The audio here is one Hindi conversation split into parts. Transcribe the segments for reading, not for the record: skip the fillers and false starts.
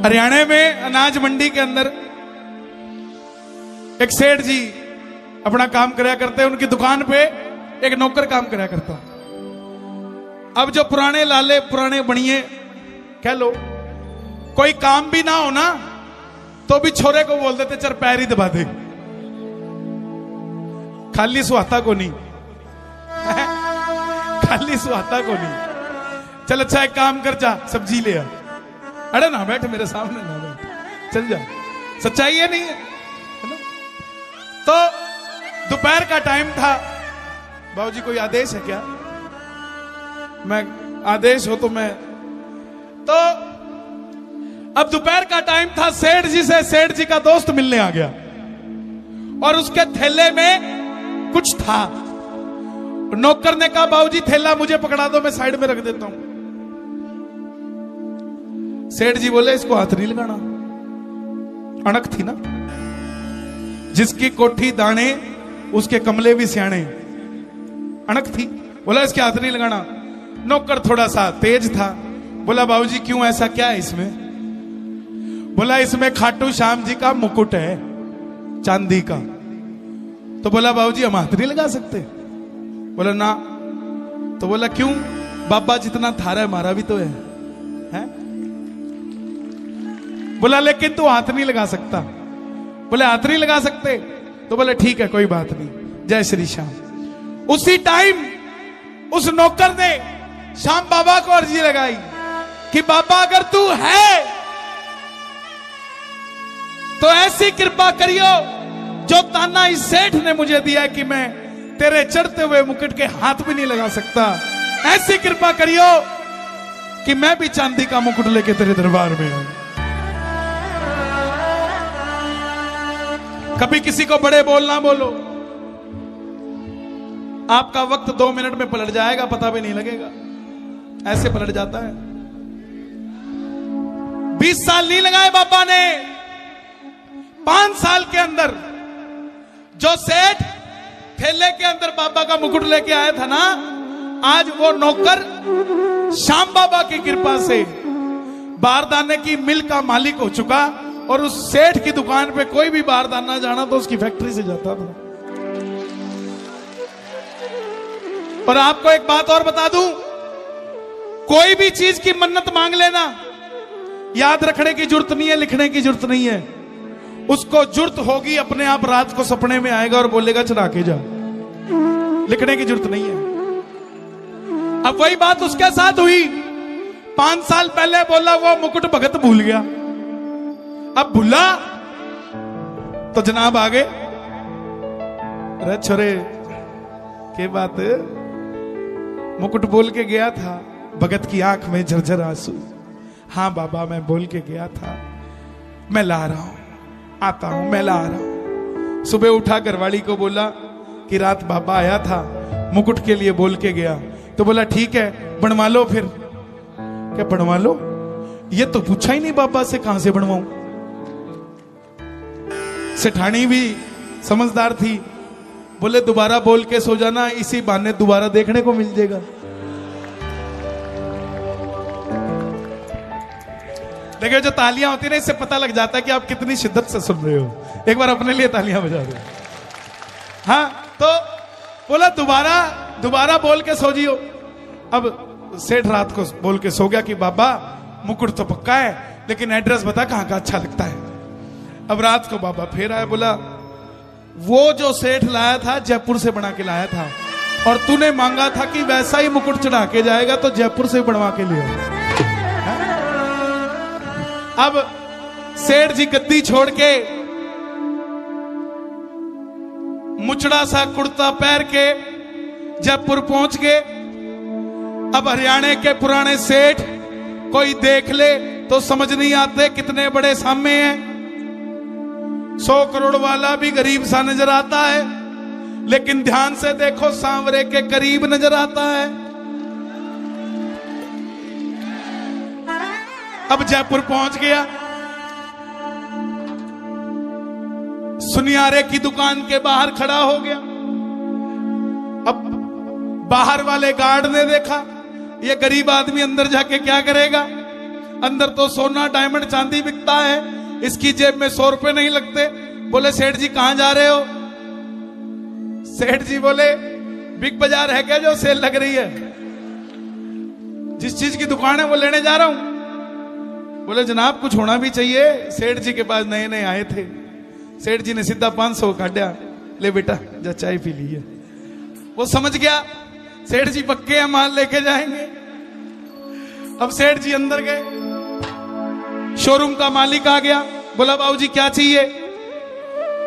हरियाणा में अनाज मंडी के अंदर एक सेठ जी अपना काम कराया करते हैं। उनकी दुकान पे एक नौकर काम कराया करता। अब जो पुराने लाले पुराने बनिए कह लो, कोई काम भी ना हो ना तो भी छोरे को बोल देते चल पैर ही दबा दे, खाली सुहाता को नहीं खाली सुहाता को नहीं। चल अच्छा एक काम कर, जा सब्जी ले आ। अरे ना बैठ मेरे सामने, ना बैठ, चल जा। सच्चाई है नहीं है ना? तो दोपहर का टाइम था। बाबूजी कोई आदेश है क्या? मैं आदेश हो तो मैं तो अब दोपहर का टाइम था। सेठ जी से सेठ जी का दोस्त मिलने आ गया और उसके थैले में कुछ था। नौकर ने कहा बाबूजी थैला मुझे पकड़ा दो, मैं साइड में रख देता हूं। सेठ जी बोले इसको हाथ नहीं लगाना। अणक थी ना, जिसकी कोठी दाने उसके कमले भी सियाने। अणक थी, बोला इसके हाथ नहीं लगाना। नौकर थोड़ा सा तेज था, बोला बाबूजी क्यों, ऐसा क्या है इसमें? बोला इसमें खाटू श्याम जी का मुकुट है चांदी का। तो बोला बाबूजी हम हाथ नहीं लगा सकते? बोला ना। तो बोला क्यों? बाबा जितना थारा है हमारा भी तो है? बोला लेकिन तू हाथ नहीं लगा सकता। बोले हाथ नहीं लगा सकते? तो बोले ठीक है कोई बात नहीं, जय श्री श्याम। उसी टाइम उस नौकर ने श्याम बाबा को अर्जी लगाई कि बाबा अगर तू है तो ऐसी कृपा करियो जो ताना इस सेठ ने मुझे दिया कि मैं तेरे चढ़ते हुए मुकुट के हाथ भी नहीं लगा सकता, ऐसी कृपा करियो कि मैं भी चांदी का मुकुट लेके तेरे दरबार में आऊं। कभी किसी को बड़े बोलना बोलो, आपका वक्त 2 मिनट में पलट जाएगा, पता भी नहीं लगेगा, ऐसे पलट जाता है। 20 साल नहीं लगाए बाबा ने, 5 साल के अंदर जो सेठ थैले के अंदर बाबा का मुकुट लेके आया था ना, आज वो नौकर श्याम बाबा की कृपा से बारदाने की मिल का मालिक हो चुका। और उस सेठ की दुकान पे कोई भी बारदाना जाना तो उसकी फैक्ट्री से जाता था। और आपको एक बात और बता दूं, कोई भी चीज की मन्नत मांग लेना, याद रखने की जरूरत नहीं है, लिखने की जरूरत नहीं है। उसको जरूरत होगी अपने आप रात को सपने में आएगा और बोलेगा चढ़ा के जा, लिखने की जरूरत नहीं है। अब वही बात उसके साथ हुई। 5 साल पहले बोला वो मुकुट भगत भूल गया, अब भूला तो जनाब आ गए। अरे छोरे के बात, मुकुट बोल के गया था, भगत की आंख में झरझर आंसू। हाँ बाबा मैं बोल के गया था, मैं ला रहा हूं, आता हूं, मैं ला रहा हूं। सुबह उठा घरवाली को बोला कि रात बाबा आया था, मुकुट के लिए बोल के गया। तो बोला ठीक है बनवा लो। फिर क्या बनवा लो? ये तो पूछा ही नहीं बाबा से कहां से बनवाऊं। सेठानी भी समझदार थी, बोले दोबारा बोल के सो जाना, इसी बहाने दोबारा देखने को मिल जाएगा। देखिए जो तालियां होती है ना, इससे पता लग जाता है कि आप कितनी शिद्दत से सुन रहे हो। एक बार अपने लिए तालियां बजा दो। हाँ तो बोला दोबारा बोल के सो जियो। अब सेठ रात को बोल के सो गया कि बाबा मुकुट तो पक्का है, लेकिन एड्रेस बता कहां का अच्छा लगता है। अब रात को बाबा फिर आया, बोला वो जो सेठ लाया था जयपुर से बना के लाया था, और तूने मांगा था कि वैसा ही मुकुट चढ़ा के जाएगा, तो जयपुर से बनवा के लिया। अब सेठ जी गद्दी छोड़ के मुचड़ा सा कुर्ता पहन के जयपुर पहुंच गए। अब हरियाणा के पुराने सेठ कोई देख ले तो समझ नहीं आते कितने बड़े सामे हैं। 100 करोड़ वाला भी गरीब सा नजर आता है, लेकिन ध्यान से देखो सांवरे के करीब नजर आता है। अब जयपुर पहुंच गया, सुनियारे की दुकान के बाहर खड़ा हो गया। अब बाहर वाले गार्ड ने देखा ये गरीब आदमी अंदर जाके क्या करेगा, अंदर तो सोना डायमंड चांदी बिकता है, इसकी जेब में 100 रुपए नहीं लगते। बोले सेठ जी कहां जा रहे हो? सेठ जी बोले बिग बाजार है क्या जो सेल लग रही है? जिस चीज की दुकान है वो लेने जा रहा हूं। बोले जनाब कुछ होना भी चाहिए, सेठ जी के पास नए नए आए थे। सेठ जी ने सीधा 500 काटा, ले बेटा जा चाय पी ली है। वो समझ गया सेठ जी पक्के हैं, माल लेके जाएंगे। अब सेठ जी अंदर गए, शोरूम का मालिक आ गया, बोला बाबूजी क्या चाहिए?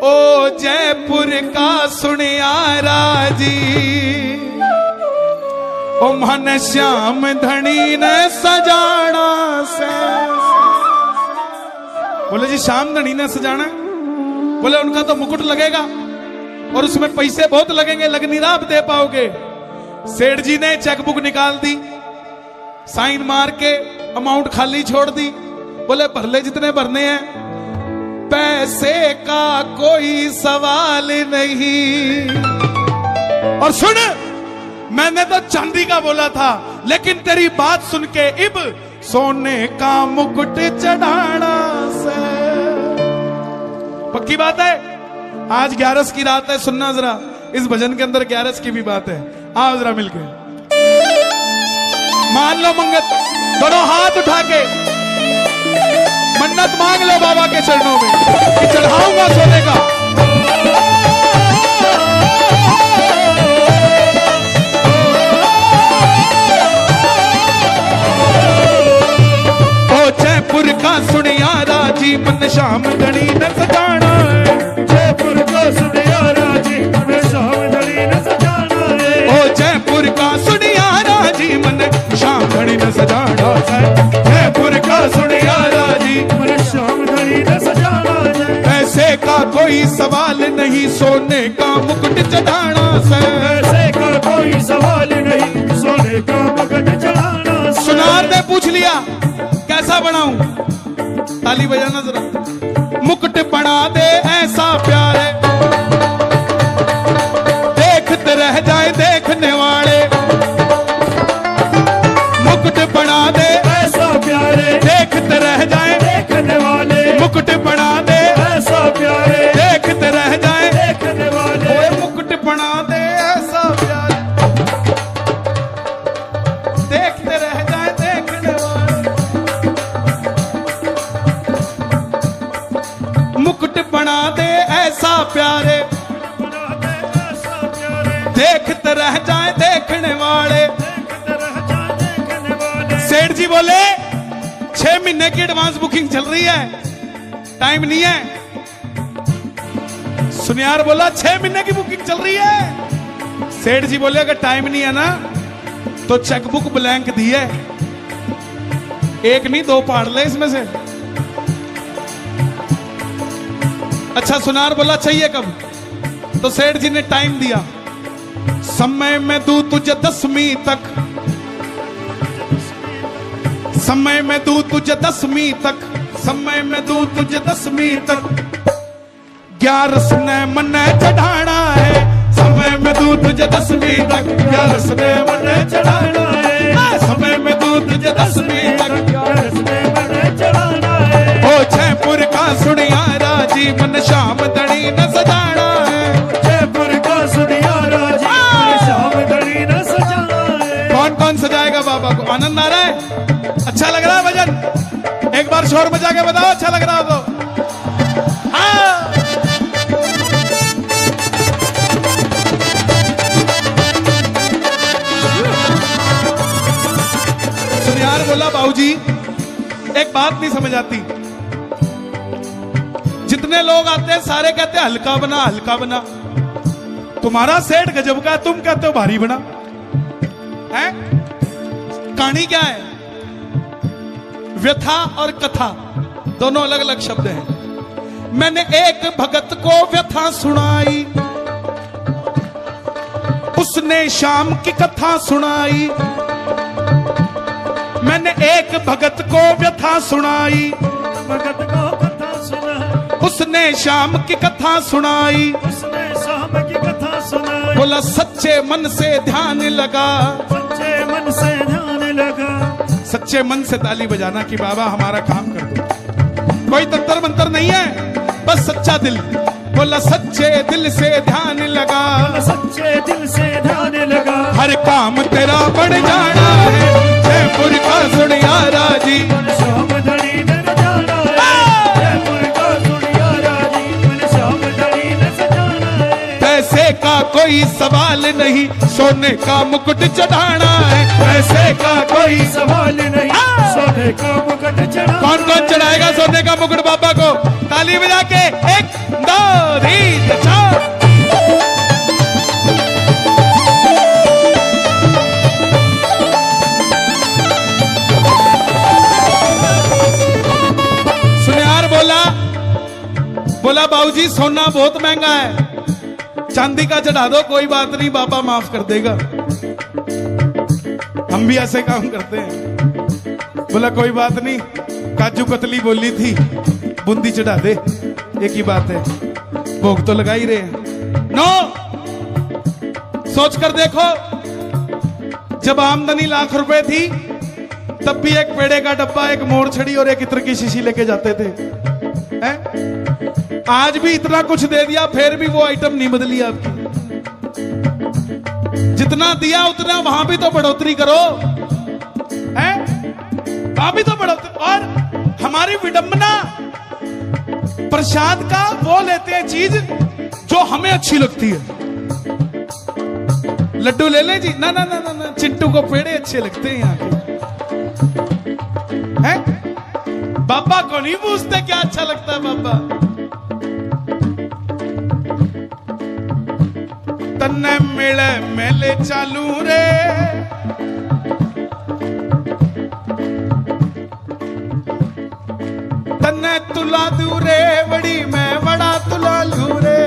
ओ जयपुर का सुनियारा जी, ओ मन श्याम धनी ने सजाना से। बोले जी श्याम धनी ने सजाना? बोले उनका तो मुकुट लगेगा और उसमें पैसे बहुत लगेंगे, लग नहीं रहा आप दे पाओगे। सेठ जी ने चेकबुक निकाल दी, साइन मार के अमाउंट खाली छोड़ दी। बोले भर ले जितने भरने हैं, पैसे का कोई सवाल नहीं। और सुन, मैंने तो चांदी का बोला था, लेकिन तेरी बात सुन के इब सोने का मुकुट चढ़ाना से। पक्की बात है। आज 11 की रात है, सुनना जरा, इस भजन के अंदर 11 की भी बात है। आओ जरा मिलके मान लो मंगत, दोनों हाथ उठा के मन्नत मांग लो बाबा के चरणों में कि चढ़ाऊंगा सोने का। ओ जयपुर का सुनियारा जी, मन श्याम धनी न सजाना है। जयपुर का सुनियारा जी, मन श्याम धनी न सजाना है। ओ जयपुर का सुनियारा जी, मन श्याम धनी न सजाना है। जयपुर का सुनियारा जी, मन श्याम धनी न सजाना है। पैसे का कोई सवाल नहीं, सोने का मुकुट चढ़ाना से। पैसे का कोई सवाल नहीं, सोने का मुकुट चढ़ाना है। सुनार ने पूछ लिया कैसा बनाऊं? ताली बजाना जरा। मुकुट बना दे ऐसा प्यारे, देखते रह जाए देखने वाले। मुकुट बना दे ऐसा प्यारे, देखते रह जाए देखने वाले। मुकुट बना दे ऐसा प्यारे, देखते रह जाए देखने वाले। ओए मुकुट बना दे ऐसा प्यारे, देखते रह जाए देखने वाले। मुकुट बना दे ऐसा प्यारे, बना दे ऐसा प्यारे, देखते रह जाए देखने वाले। देखते रह जाए देखने वाले। सेठ जी बोले 6 महीने की एडवांस बुकिंग चल रही है, टाइम नहीं है। सुनियार बोला 6 महीने की बुकिंग चल रही है। सेठ जी बोले अगर टाइम नहीं है ना तो चेकबुक ब्लैंक दी है, एक नहीं 2 पाड़ ले इसमें से। अच्छा सुनार बोला चाहिए कब? तो सेठ जी ने टाइम दिया, समय में दूं तुझे 10वीं तक, समय में दूं तुझे 10वीं तक, समय में दूं तुझे 10वीं तक। 11 ने मन चढ़ाना है, समय में दूं तुझे 10वीं तक। 11 ने मन चढ़ाना है, समय में दूं तुझे 10वीं तक। 11 ने मन चढ़ाना है। ओ जयपुर का सुनियारा जी, मन श्याम धनी न सजाना है। जयपुर का सुनियारा जी, मन श्याम धनी न सजाना है। कौन कौन सजाएगा बाबा को? आनंद आ रहा है? अच्छा लग रहा है भजन? एक बार शोर मचा के बताओ अच्छा लग रहा हो तो। हाँ। सुनियार बोला बाबूजी एक बात नहीं समझ आती, जितने लोग आते हैं सारे कहते हैं हल्का बना हल्का बना। तुम्हारा सेठ गजब का, तुम कहते हो भारी बना है। कहानी क्या है? व्यथा और कथा दोनों अलग अलग शब्द हैं। मैंने एक भगत को व्यथा सुनाई, उसने शाम की कथा सुनाई। मैंने एक भगत को व्यथा सुनाई, भगत को कथा सुनाई। उसने शाम की कथा सुनाई। उसने शाम की कथा सुनाई। बोला सच्चे मन से ध्यान लगा, सच्चे मन से ध्यान लगा। सच्चे मन से ताली बजाना कि बाबा हमारा काम कर दो। कोई तंत्र मंत्र नहीं है, बस सच्चा दिल। बोला सच्चे दिल से ध्यान लगा, सच्चे दिल से ध्यान लगा, हर काम तेरा बढ़ जाना है। जयपुर का सुनियारा जी, श्याम धड़ी न जाना है। जयपुर का सुनियारा जी, श्याम धड़ी न सजाना है। पैसे का कोई सवाल नहीं, सोने का मुकुट चढ़ाना है। पैसे का कोई सवाल नहीं, सोने का मुकुट चढ़ा। कौन कौन चढ़ाएगा सोने का मुकुट बाबा को? ताली बजा के 1 2 3 4। सुनियार बोला बाबूजी सोना बहुत महंगा है, चांदी का चढ़ा दो, कोई बात नहीं बाबा माफ कर देगा। हम भी ऐसे काम करते हैं। बोला कोई बात नहीं, काजू कतली बोली थी, बूंदी चढ़ा दे, एक ही बात है, भोग तो लगा ही रहे हैं। नो, सोच कर देखो, जब आमदनी लाख रुपए थी तब भी एक पेड़े का डब्बा, एक मोर छड़ी और एक इत्र की शीशी लेके जाते थे, हैं? आज भी इतना कुछ दे दिया फिर भी वो आइटम नहीं बदली आपकी। जितना दिया उतना वहां भी तो बढ़ोतरी करो, हैं? वहां भी तो बढ़ोतरी। और हमारी विडंबना प्रसाद का वो लेते हैं चीज जो हमें अच्छी लगती है। लड्डू ले ले जी, ना ना ना ना, ना। चिंटू को पेड़े अच्छे लगते हैं यहाँ के, हैं? बाबा को नहीं पूछते क्या अच्छा लगता है बाबा। तन्ने मिले मेले चालू रे, तन्ने तुला दूरे बड़ी मैं बड़ा तुला लू रे,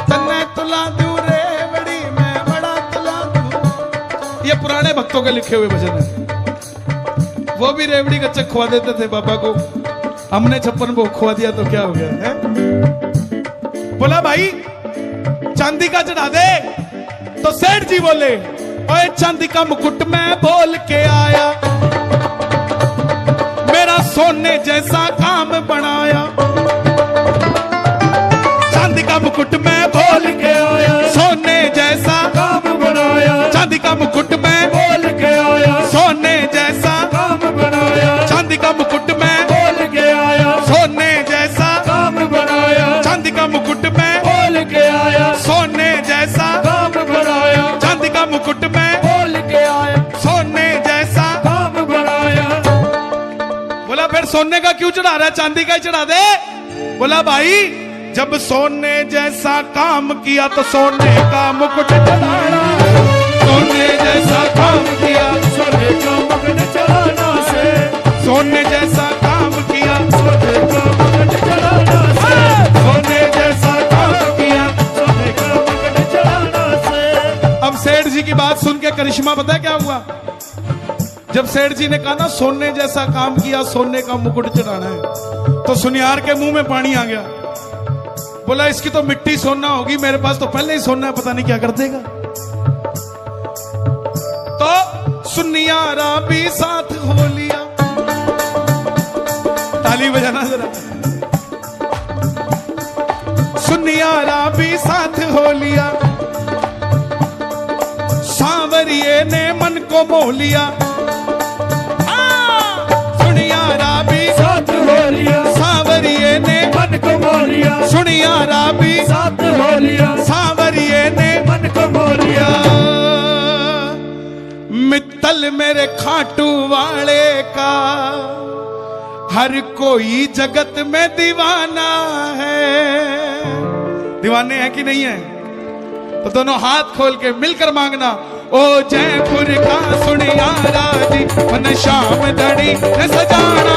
तन्ने तुला दूरे बड़ी मैं बड़ा तुला लू। ये पुराने भक्तों के लिखे हुए भजन है। वो भी रेवड़ी कच्चा खुआ देते थे बाबा को, हमने 56 भोग खुआ दिया तो क्या हो गया है? बोला भाई चांदी का चढ़ा दे, तो सेठ जी बोले ओए चांदी का मुकुट मैं बोल के आया, मेरा सोने जैसा काम बनाया। चांदी का मुकुट मैं बोल के आया, सोने जैसा काम बनाया। चांदी का मुकुट मैं बोल के आया, सोने जैसा काम बनाया। चांदी का मुकुट मैं बोल के आया, सोने जैसा काम बनाया। चांदी का मुकुट मैं बोल के आया, सोने जैसा काम बनाया। चांदी का मुकुट मैं बोल के आया, सोने जैसा काम बनाया। बोला फिर सोने का क्यों चढ़ा रहा है, चांदी का ही चढ़ा दे। बोला भाई जब सोने जैसा काम किया तो सोने का मुकुट चढ़ाना, सोने जैसा काम किया सोने का मुकुट चढ़ाना से, सोने जैसा काम किया सोने का मुकुट चढ़ाना से, सोने जैसा काम किया। सोने का मुकुट चढ़ाना से। अब सेठ जी की बात सुन के करिश्मा पता है क्या हुआ? जब सेठ जी ने कहा ना सोने जैसा काम किया, सोने का मुकुट चढ़ाना है, तो सुनियार के मुंह में पानी आ गया। बोला इसकी तो मिट्टी सोना होगी, मेरे पास तो पहले ही सोना है, पता नहीं क्या कर देगा। तो सुनियारा भी साथ हो लिया, ताली बजाना जरा। सुनियारा भी साथ हो लिया, सांवरिये ने मन को मोह लिया। सुनियारा भी साथ हो लिया, सांवरिये ने मन को मोह लिया। सुनियारा भी साथ हो लिया, सांवरिये ने मन को मोह लिया। मित्तल मेरे खाटू वाले का हर कोई जगत में दीवाना है। दीवाने हैं कि नहीं है? तो दोनों हाथ खोल के मिलकर मांगना, ओ जयपुर का सुनियारा जी मन श्याम धड़ी न सजाना